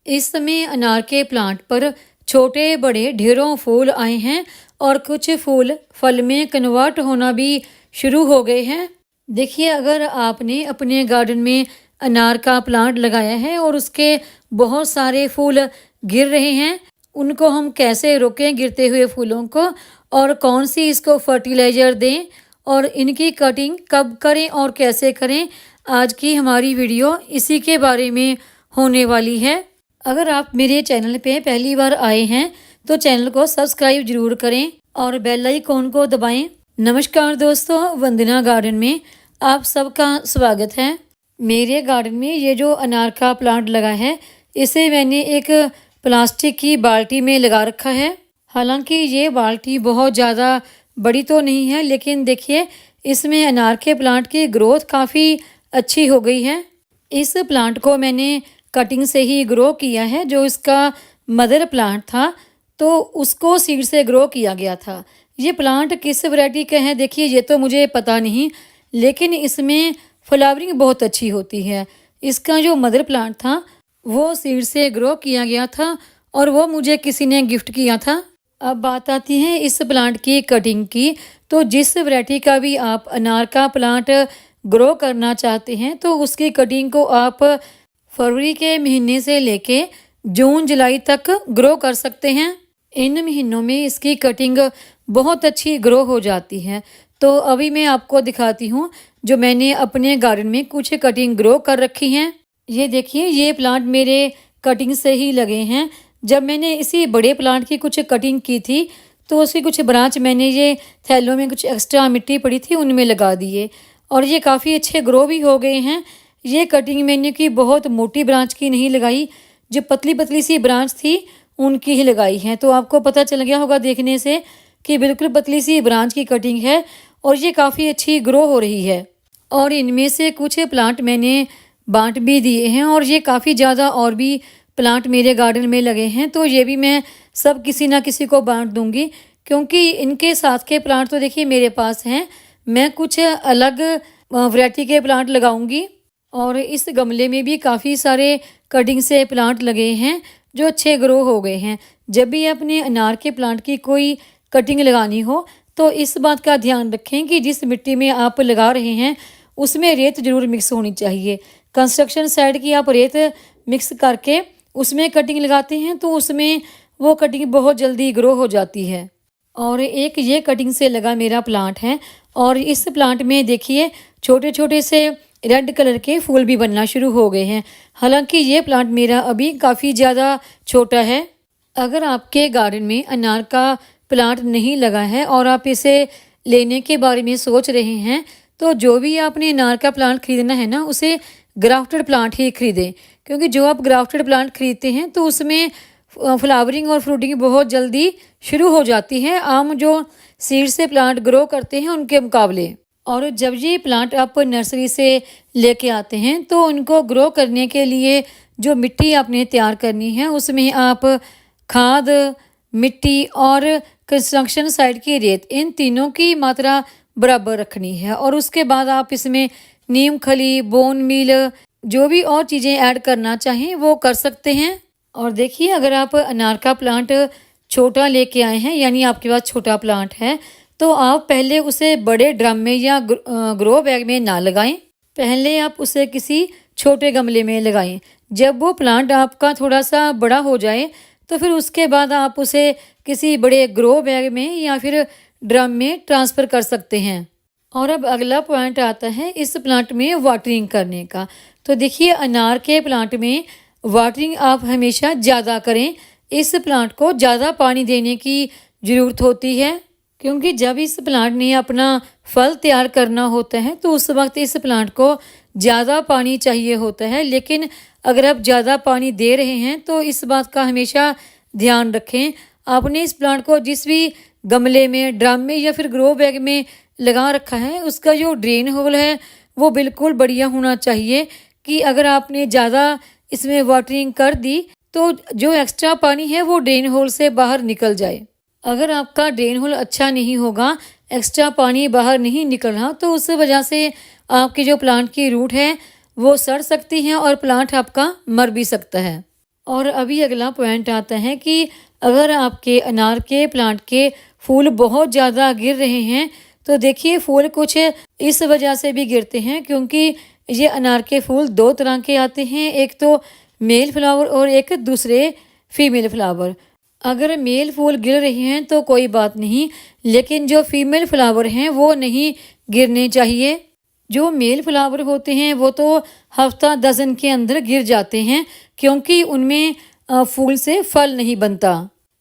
इस समय अनार के प्लांट पर छोटे बड़े ढेरों फूल आए हैं और कुछ फूल फल में कन्वर्ट होना भी शुरू हो गए हैं। देखिए, अगर आपने अपने गार्डन में अनार का प्लांट लगाया है और उसके बहुत सारे फूल गिर रहे हैं, उनको हम कैसे रोकें गिरते हुए फूलों को, और कौन सी इसको फर्टिलाइज़र दें और इनकी कटिंग कब करें और कैसे करें, आज की हमारी वीडियो इसी के बारे में होने वाली है। अगर आप मेरे चैनल पे पहली बार आए हैं तो चैनल को सब्सक्राइब जरूर करें और बेल आइकॉन को दबाएं। नमस्कार दोस्तों, वंदना गार्डन में आप सबका स्वागत है। मेरे गार्डन में ये जो अनार का प्लांट लगा है, इसे मैंने एक प्लास्टिक की बाल्टी में लगा रखा है। हालांकि ये बाल्टी बहुत ज़्यादा बड़ी तो नहीं है, लेकिन देखिए इसमें अनार के प्लांट की ग्रोथ काफ़ी अच्छी हो गई है। इस प्लांट को मैंने कटिंग से ही ग्रो किया है। जो इसका मदर प्लांट था तो उसको सीड से ग्रो किया गया था। ये प्लांट किस वैरायटी का है देखिए, ये तो मुझे पता नहीं, लेकिन इसमें फ्लावरिंग बहुत अच्छी होती है। इसका जो मदर प्लांट था वो सीड से ग्रो किया गया था और वो मुझे किसी ने गिफ्ट किया था। अब बात आती है इस प्लांट की कटिंग की। तो जिस वैरायटी का भी आप अनार का प्लांट ग्रो करना चाहते हैं तो उसकी कटिंग को आप फरवरी के महीने से लेके जून जुलाई तक ग्रो कर सकते हैं। इन महीनों में इसकी कटिंग बहुत अच्छी ग्रो हो जाती है। तो अभी मैं आपको दिखाती हूँ जो मैंने अपने गार्डन में कुछ कटिंग ग्रो कर रखी हैं। ये देखिए, ये प्लांट मेरे कटिंग से ही लगे हैं। जब मैंने इसी बड़े प्लांट की कुछ कटिंग की थी तो उसकी कुछ ब्रांच मैंने ये थैलों में कुछ एक्स्ट्रा मिट्टी पड़ी थी उनमें लगा दिए और ये काफ़ी अच्छे ग्रो भी हो गए हैं। ये कटिंग मैंने की बहुत मोटी ब्रांच की नहीं लगाई, जो पतली पतली सी ब्रांच थी उनकी ही लगाई है। तो आपको पता चल गया होगा देखने से कि बिल्कुल पतली सी ब्रांच की कटिंग है और ये काफ़ी अच्छी ग्रो हो रही है। और इनमें से कुछ प्लांट मैंने बांट भी दिए हैं और ये काफ़ी ज़्यादा और भी प्लांट मेरे गार्डन में लगे हैं। तो ये भी मैं सब किसी ना किसी को बांट दूंगी, क्योंकि इनके साथ के प्लांट तो देखिए मेरे पास हैं। मैं कुछ अलग वैरायटी के प्लांट लगाऊंगी। और इस गमले में भी काफ़ी सारे कटिंग से प्लांट लगे हैं जो अच्छे ग्रो हो गए हैं। जब भी अपने अनार के प्लांट की कोई कटिंग लगानी हो तो इस बात का ध्यान रखें कि जिस मिट्टी में आप लगा रहे हैं उसमें रेत जरूर मिक्स होनी चाहिए। कंस्ट्रक्शन साइड की आप रेत मिक्स करके उसमें कटिंग लगाते हैं तो उसमें वो कटिंग बहुत जल्दी ग्रो हो जाती है। और एक ये कटिंग से लगा मेरा प्लांट है और इस प्लांट में देखिए छोटे छोटे से रेड कलर के फूल भी बनना शुरू हो गए हैं। हालांकि ये प्लांट मेरा अभी काफ़ी ज़्यादा छोटा है। अगर आपके गार्डन में अनार का प्लांट नहीं लगा है और आप इसे लेने के बारे में सोच रहे हैं तो जो भी आपने अनार का प्लांट खरीदना है ना, उसे ग्राफ्टेड प्लांट ही खरीदें, क्योंकि जो आप ग्राफ्टेड प्लांट खरीदते हैं तो उसमें फ्लावरिंग और फ्रूटिंग बहुत जल्दी शुरू हो जाती है आम जो सीड से प्लांट ग्रो करते हैं उनके मुकाबले। और जब ये प्लांट आप नर्सरी से लेके आते हैं तो उनको ग्रो करने के लिए जो मिट्टी आपने तैयार करनी है उसमें आप खाद, मिट्टी और कंस्ट्रक्शन साइड की रेत, इन तीनों की मात्रा बराबर रखनी है। और उसके बाद आप इसमें नीम खली, बोन मील, जो भी और चीज़ें ऐड करना चाहें वो कर सकते हैं। और देखिए, अगर आप अनार का प्लांट छोटा लेके आए हैं, यानी आपके पास छोटा प्लांट है, तो आप पहले उसे बड़े ड्रम में या ग्रो बैग में ना लगाएं। पहले आप उसे किसी छोटे गमले में लगाएं। जब वो प्लांट आपका थोड़ा सा बड़ा हो जाए तो फिर उसके बाद आप उसे किसी बड़े ग्रो बैग में या फिर ड्रम में ट्रांसफ़र कर सकते हैं। और अब अगला पॉइंट आता है इस प्लांट में वाटरिंग करने का। तो देखिए, अनार के प्लांट में वाटरिंग आप हमेशा ज़्यादा करें। इस प्लांट को ज़्यादा पानी देने की ज़रूरत होती है, क्योंकि जब इस प्लांट ने अपना फल तैयार करना होता है तो उस वक्त इस प्लांट को ज़्यादा पानी चाहिए होता है। लेकिन अगर आप ज़्यादा पानी दे रहे हैं तो इस बात का हमेशा ध्यान रखें। आपने इस प्लांट को जिस भी गमले में, ड्रम में या फिर ग्रो बैग में लगा रखा है उसका जो ड्रेन होल है वो बिल्कुल बढ़िया होना चाहिए, कि अगर आपने ज़्यादा इसमें वाटरिंग कर दी तो जो एक्स्ट्रा पानी है वो ड्रेन होल से बाहर निकल जाए। अगर आपका ड्रेन होल अच्छा नहीं होगा, एक्स्ट्रा पानी बाहर नहीं निकल रहा, तो उस वजह से आपकी जो प्लांट की रूट है वो सड़ सकती है और प्लांट आपका मर भी सकता है। और अभी अगला पॉइंट आता है कि अगर आपके अनार के प्लांट के फूल बहुत ज़्यादा गिर रहे हैं तो देखिए फूल कुछ इस वजह से भी गिरते हैं क्योंकि ये अनार के फूल दो तरह के आते हैं, एक तो मेल फ्लावर और एक दूसरे फीमेल फ्लावर। अगर मेल फूल गिर रहे हैं तो कोई बात नहीं, लेकिन जो फीमेल फ्लावर हैं वो नहीं गिरने चाहिए। जो मेल फ्लावर होते हैं वो तो हफ्ता 10 दिन के अंदर गिर जाते हैं क्योंकि उनमें फूल से फल नहीं बनता।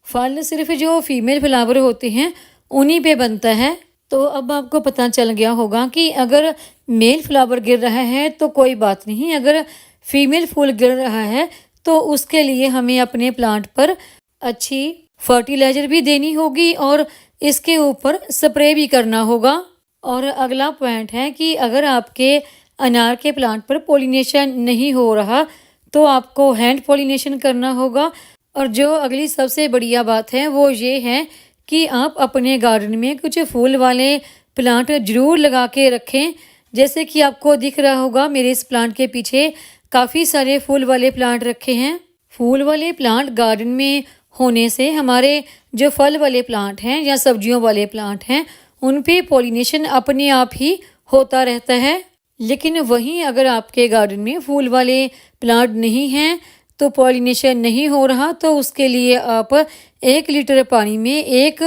फल सिर्फ जो फीमेल फ्लावर होते हैं उन्हीं पे बनता है। तो अब आपको पता चल गया होगा कि अगर मेल फ्लावर गिर रहा है तो कोई बात नहीं, अगर फीमेल फूल गिर रहा है तो उसके लिए हमें अपने प्लांट पर अच्छी फर्टिलाइज़र भी देनी होगी और इसके ऊपर स्प्रे भी करना होगा। और अगला पॉइंट है कि अगर आपके अनार के प्लांट पर पॉलिनेशन नहीं हो रहा तो आपको हैंड पॉलिनेशन करना होगा। और जो अगली सबसे बढ़िया बात है वो ये है कि आप अपने गार्डन में कुछ फूल वाले प्लांट ज़रूर लगा के रखें। जैसे कि आपको दिख रहा होगा मेरे इस प्लांट के पीछे काफ़ी सारे फूल वाले प्लांट रखे हैं। फूल वाले प्लांट गार्डन में होने से हमारे जो फल वाले प्लांट हैं या सब्जियों वाले प्लांट हैं उन पे पॉलिनेशन अपने आप ही होता रहता है। लेकिन वहीं अगर आपके गार्डन में फूल वाले प्लांट नहीं हैं तो पॉलिनेशन नहीं हो रहा तो उसके लिए आप 1 लीटर पानी में 1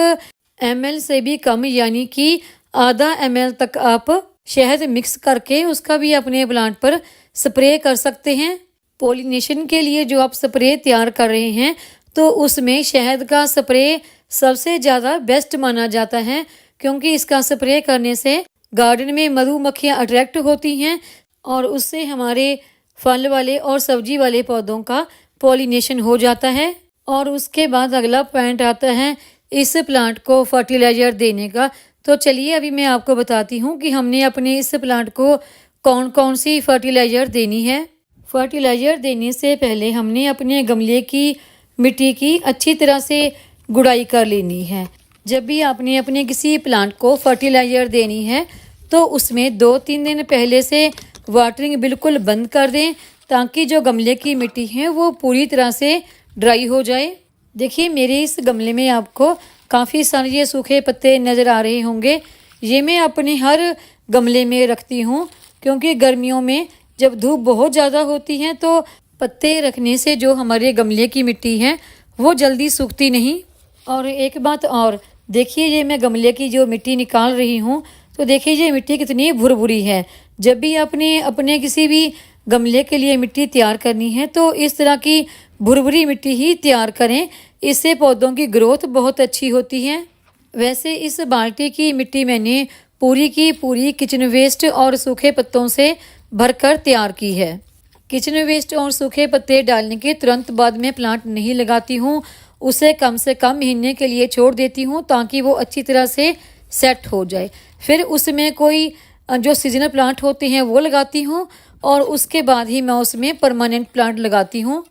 ml से भी कम यानी कि आधा ml तक आप शहद मिक्स करके उसका भी अपने प्लांट पर स्प्रे कर सकते हैं। पॉलिनेशन के लिए जो आप स्प्रे तैयार कर रहे हैं तो उसमें शहद का स्प्रे सबसे ज़्यादा बेस्ट माना जाता है क्योंकि इसका स्प्रे करने से गार्डन में मधुमक्खियाँ अट्रैक्ट होती हैं और उससे हमारे फल वाले और सब्जी वाले पौधों का पॉलिनेशन हो जाता है। और उसके बाद अगला पॉइंट आता है इस प्लांट को फर्टिलाइज़र देने का। तो चलिए अभी मैं आपको बताती हूँ कि हमने अपने इस प्लांट को कौन कौन सी फर्टिलाइज़र देनी है। फर्टिलाइज़र देने से पहले हमने अपने गमले की मिट्टी की अच्छी तरह से गुड़ाई कर लेनी है। जब भी आपने अपने किसी प्लांट को फर्टिलाइज़र देनी है तो उसमें 2-3 दिन पहले से वाटरिंग बिल्कुल बंद कर दें ताकि जो गमले की मिट्टी है वो पूरी तरह से ड्राई हो जाए। देखिए मेरे इस गमले में आपको काफ़ी सारे ये सूखे पत्ते नज़र आ रहे होंगे। ये मैं अपने हर गमले में रखती हूँ क्योंकि गर्मियों में जब धूप बहुत ज़्यादा होती है तो पत्ते रखने से जो हमारे गमले की मिट्टी है वो जल्दी सूखती नहीं। और एक बात और, देखिए ये मैं गमले की जो मिट्टी निकाल रही हूँ तो देखिए ये मिट्टी कितनी भुरभुरी है। जब भी आपने अपने किसी भी गमले के लिए मिट्टी तैयार करनी है तो इस तरह की भुरभुरी मिट्टी ही तैयार करें, इससे पौधों की ग्रोथ बहुत अच्छी होती है। वैसे इस बाल्टी की मिट्टी मैंने पूरी की पूरी किचन वेस्ट और सूखे पत्तों से भरकर तैयार की है। किचन वेस्ट और सूखे पत्ते डालने के तुरंत बाद में प्लांट नहीं लगाती हूँ, उसे कम से कम महीने के लिए छोड़ देती हूँ ताकि वो अच्छी तरह से सेट हो जाए। फिर उसमें कोई जो सीजनल प्लांट होते हैं वो लगाती हूँ और उसके बाद ही मैं उसमें परमानेंट प्लांट लगाती हूँ।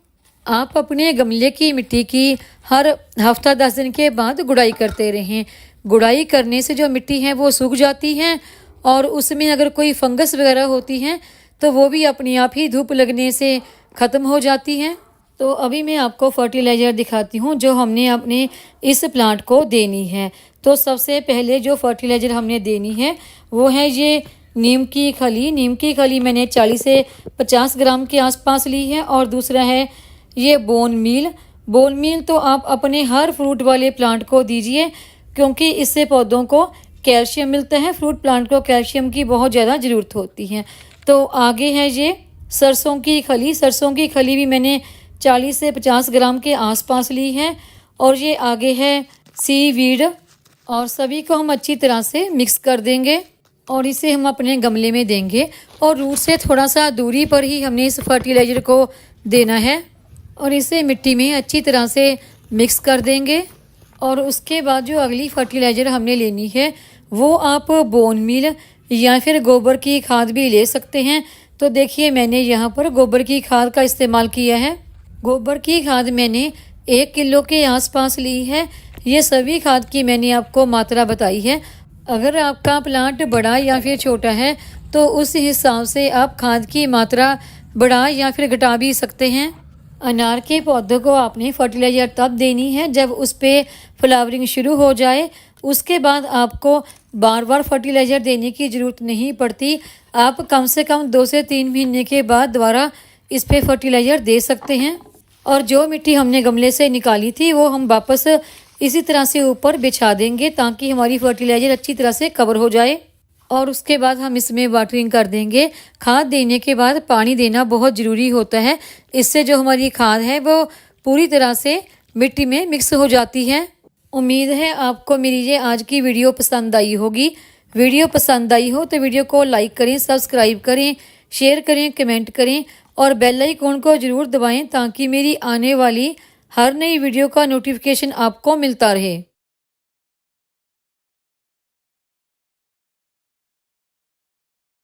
आप अपने गमले की मिट्टी की हर हफ्ता 10 दिन के बाद गुड़ाई करते रहें। गुड़ाई करने से जो मिट्टी है वो सूख जाती है और उसमें अगर कोई फंगस वगैरह होती है तो वो भी अपने आप ही धूप लगने से ख़त्म हो जाती है। तो अभी मैं आपको फर्टिलाइज़र दिखाती हूँ जो हमने अपने इस प्लांट को देनी है। तो सबसे पहले जो फर्टिलाइज़र हमने देनी है वो है ये नीम की खली। नीम की खली मैंने 40 से 50 ग्राम के आसपास ली है। और दूसरा है ये बोन मील। बोन मील तो आप अपने हर फ्रूट वाले प्लांट को दीजिए क्योंकि इससे पौधों को कैल्शियम मिलता है। फ्रूट प्लांट को कैल्शियम की बहुत ज़्यादा ज़रूरत होती है। तो आगे है ये सरसों की खली। सरसों की खली भी मैंने 40 से 50 ग्राम के आसपास ली है। और ये आगे है सीवीड। और सभी को हम अच्छी तरह से मिक्स कर देंगे और इसे हम अपने गमले में देंगे और रूट से थोड़ा सा दूरी पर ही हमने इस फर्टिलाइज़र को देना है और इसे मिट्टी में अच्छी तरह से मिक्स कर देंगे। और उसके बाद जो अगली फर्टिलाइज़र हमने लेनी है वो आप बोन मील या फिर गोबर की खाद भी ले सकते हैं। तो देखिए मैंने यहाँ पर गोबर की खाद का इस्तेमाल किया है। गोबर की खाद मैंने 1 किलो के आसपास ली है। ये सभी खाद की मैंने आपको मात्रा बताई है। अगर आपका प्लांट बड़ा या फिर छोटा है तो उस हिसाब से आप खाद की मात्रा बढ़ा या फिर घटा भी सकते हैं। अनार के पौधों को आपने फर्टिलाइज़र तब देनी है जब उस पे फ्लावरिंग शुरू हो जाए। उसके बाद आपको बार बार फर्टिलाइज़र देने की ज़रूरत नहीं पड़ती। आप कम से कम 2 से 3 महीने के बाद दोबारा इस पे फर्टिलाइज़र दे सकते हैं। और जो मिट्टी हमने गमले से निकाली थी वो हम वापस इसी तरह से ऊपर बिछा देंगे ताकि हमारी फर्टिलाइज़र अच्छी तरह से कवर हो जाए। और उसके बाद हम इसमें वाटरिंग कर देंगे। खाद देने के बाद पानी देना बहुत ज़रूरी होता है। इससे जो हमारी खाद है वो पूरी तरह से मिट्टी में मिक्स हो जाती है। उम्मीद है आपको मेरी ये आज की वीडियो पसंद आई होगी। वीडियो पसंद आई हो तो वीडियो को लाइक करें, सब्सक्राइब करें, शेयर करें, कमेंट करें और बेल आइकन को ज़रूर दबाएं ताकि मेरी आने वाली हर नई वीडियो का नोटिफिकेशन आपको मिलता रहे।